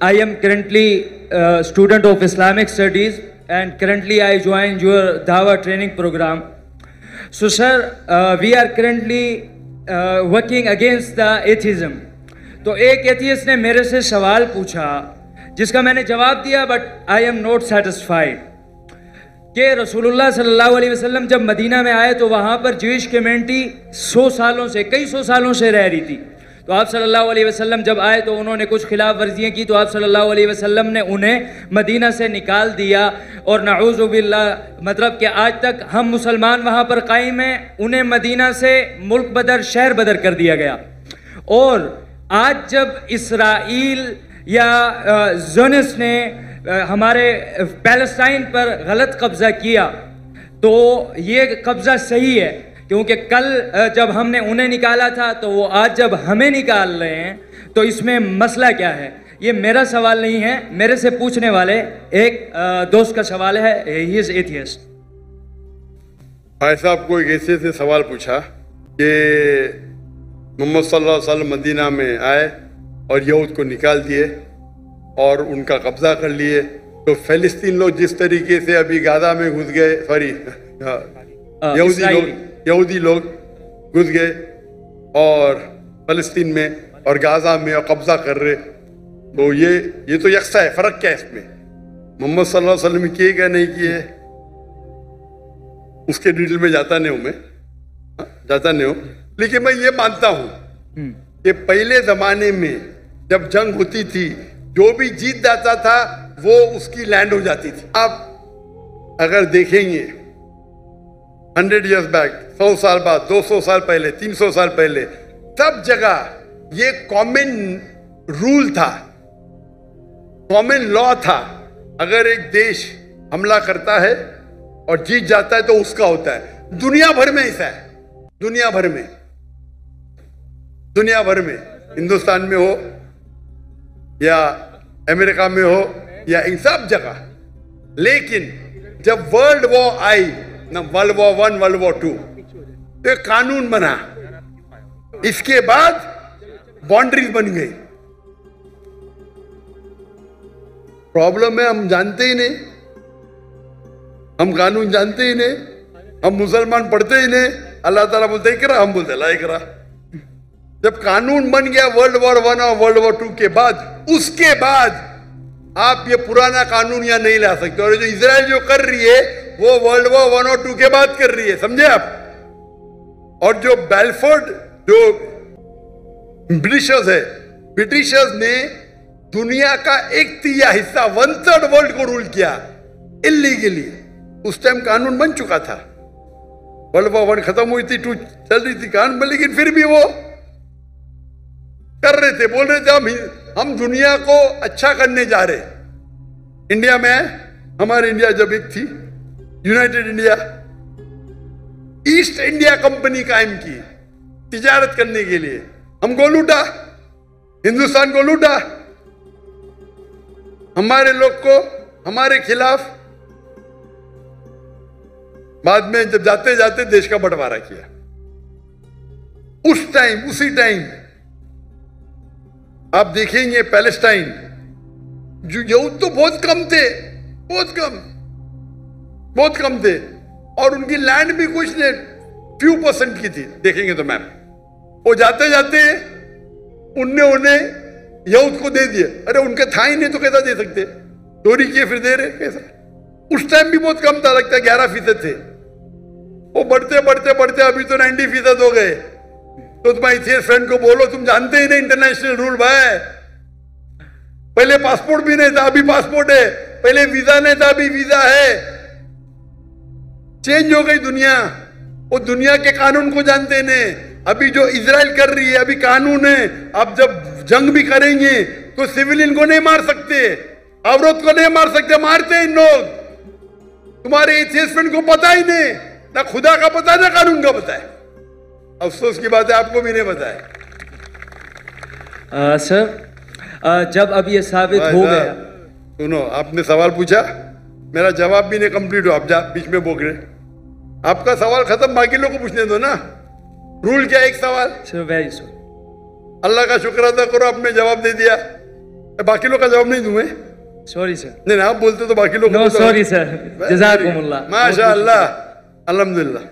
I am currently a student of Islamic Studies, and currently I joined your Dawah training program. So sir, we are currently working against the atheism. तो एक atheist ने मेरे से सवाल पूछा जिसका मैंने जवाब दिया, but I am not satisfied कि रसूलुल्लाह सल्लल्लाहु अलैहि वसल्लम जब मदीना में आए तो वहाँ पर ज्यूइश कम्युनिटी कई सौ सालों से रह रही थी। तो आप सल्लल्लाहु अलैहि वसल्लम जब आए तो उन्होंने कुछ खिलाफ वर्जियाँ की, तो आप सल्लल्लाहु अलैहि वसल्लम ने उन्हें मदीना से निकाल दिया। और नऊज़ु बिल्लाह, मतलब कि आज तक हम मुसलमान वहाँ पर कायम हैं, उन्हें मदीना से मुल्क बदर, शहर बदर कर दिया गया। और आज जब इसराइल या ज़ोनिस्ट ने हमारे पैलेस्टाइन पर गलत कब्ज़ा किया, तो ये कब्ज़ा सही है, क्योंकि कल जब हमने उन्हें निकाला था तो वो आज जब हमें निकाल रहे हैं, तो इसमें मसला क्या है? ये मेरा सवाल नहीं है, मेरे से पूछने वाले एक दोस्त का सवाल है, ही इज़ एथियस्ट। भाई साहब को एक ऐसे से सवाल पूछा कि मोहम्मद सल्लल्लाहु अलैहि वसल्लम मदीना में आए और यहूद को निकाल दिए और उनका कब्जा कर लिए, तो फ़लस्तीन लोग जिस तरीके से अभी गाजा में घुस गए, सॉरी यहूदी लोग घुस गए और फ़लस्तीन में और गाजा में और कब्जा कर रहे, तो ये तो यकसा है। फ़र्क क्या है इसमें? मोहम्मद सल्लल्लाहु अलैहि वसल्लम किए क्या नहीं किए उसके डिटेल में जाता नहीं हूँ, लेकिन मैं ये मानता हूँ कि पहले ज़माने में जब जंग होती थी, जो भी जीत जाता था वो उसकी लैंड हो जाती थी। आप अगर देखेंगे 100 years बैक, 100 साल बाद, 200 साल पहले, 300 साल पहले, सब जगह ये कॉमन रूल था, कॉमन लॉ था। अगर एक देश हमला करता है और जीत जाता है तो उसका होता है। दुनिया भर में ऐसा है, दुनिया भर में हिंदुस्तान में हो या अमेरिका में हो या इन सब जगह। लेकिन जब वर्ल्ड वॉर आई ना, वर्ल्ड वॉर 1, वर्ल्ड वॉर 2, तो एक कानून बना, इसके बाद बाउंड्रीज बन गई। प्रॉब्लम है हम जानते ही नहीं, हम कानून जानते ही नहीं, हम मुसलमान पढ़ते ही नहीं। अल्लाह ताला बोलते इकरा, हम बोलते ला इकरा। जब कानून बन गया वर्ल्ड वॉर 1 और वर्ल्ड वॉर 2 के बाद, उसके बाद आप ये पुराना कानून यहाँ नहीं ला सकते। और जो इजराइल जो कर रही है वो वर्ल्ड वॉर 1 और 2 के बाद कर रही है, समझे आप? और जो बेलफोर्ड, जो ब्रिटिशर्स ने दुनिया का 1/3 हिस्सा, 1/3 वर्ल्ड को रूल किया इलीगली। उस टाइम कानून बन चुका था, वर्ल्ड वॉर 1 खत्म हुई थी, 2 चल रही थी कानून, लेकिन फिर भी वो कर रहे थे, बोल रहे थे हम दुनिया को अच्छा करने जा रहे। इंडिया में, हमारे इंडिया जब एक थी United India, east India company कायम की तिजारत करने के लिए। हमको लूटा, हिंदुस्तान को लूटा, हमारे लोग को हमारे खिलाफ। बाद में जब जाते जाते देश का बंटवारा किया। उसी टाइम आप देखेंगे पैलेस्टाइन, जो यहूद तो बहुत कम थे और उनकी लैंड भी कुछ ने few % की थी। देखेंगे तो मैम, वो जाते जाते उन्हें यहूद को दे दिए। अरे उनके था ही नहीं तो कैसा दे सकते? चोरी किए फिर दे रहे, कैसा? उस टाइम भी बहुत कम था, लगता है 11% थे। वो बढ़ते अभी तो 90% हो गए। तो तुम्हारे फ्रेंड को बोलो, तुम जानते ही नहीं इंटरनेशनल रूल भाई। पहले पासपोर्ट भी नहीं था, अभी पासपोर्ट है। पहले वीजा नहीं था, अभी वीजा है। चेंज हो गई दुनिया। वो दुनिया के कानून को जानते नहीं। अभी जो इजराइल कर रही है, अभी कानून है। अब जब जंग भी करेंगे तो सिविलियन को नहीं मार सकते, औरत को नहीं मार सकते, मारते इन लोग। तुम्हारे एथियस्ट फ्रेंड को पता ही नहीं, ना खुदा का पता ना कानून का पता है। अफसोस की बात है, आपको भी नहीं पता है। सर, जब अब ये साबित हो गया, सुनो, आपने सवाल पूछा, मेरा जवाब भी नहीं कंप्लीट हो, आप बीच में बोल रहे। आपका सवाल खत्म, बाकी लोग को पूछने दो ना। रूल क्या है? एक सवाल। Sir very sorry. अल्लाह का शुक्र अदा करो, आपने जवाब दे दिया। बाकी लोग का जवाब नहीं दूं मैं? Sorry, sir. नहीं आप बोलते तो बाकी लोग No, sorry, sir. Jazakumullah. माशाअल्लाह, अल्हम्दुलिल्लाह।